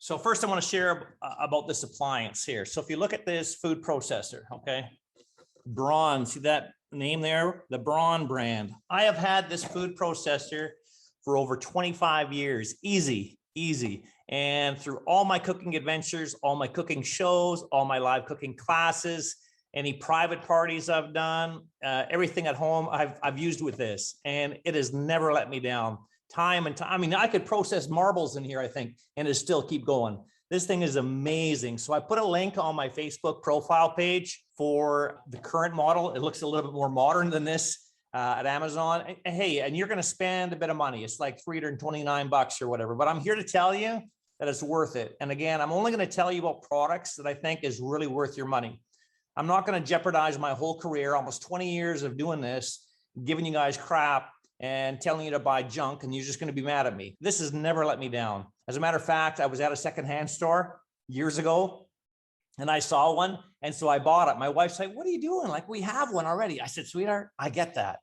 So first I want to share about this appliance here. So if you look at this food processor, okay, Braun, see that name there, the Braun brand. I have had this food processor for over 25 years, easy. And through all my cooking adventures, all my cooking shows, all my live cooking classes, any private parties I've done, everything at home I've used with this, and it has never let me down. Time and time. I mean, I could process marbles in here, I think, and it still keep going. This thing is amazing. So I put a link on my Facebook profile page for the current model. It looks a little bit more modern than this at Amazon. And hey, and you're going to spend a bit of money. It's like $329 or whatever, but I'm here to tell you that it's worth it. And again, I'm only going to tell you about products that I think is really worth your money. I'm not going to jeopardize my whole career, almost 20 years of doing this, giving you guys crap and telling you to buy junk, and you're just going to be mad at me. This has never let me down. As a matter of fact, I was at a secondhand store years ago and I saw one. And so I bought it. My wife's like, what are you doing? Like, we have one already. I said, sweetheart, I get that.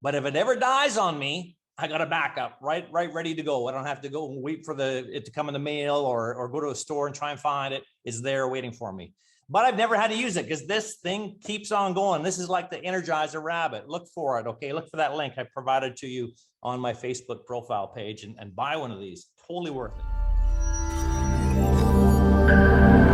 But if it ever dies on me, I got a backup, right, ready to go. I don't have to go and wait for it to come in the mail or go to a store and try and find it. It's there waiting for me. But I've never had to use it because this thing keeps on going. This is like the Energizer Rabbit. Look for it, okay? Look for that link I provided to you on my Facebook profile page and buy one of these. Totally worth it.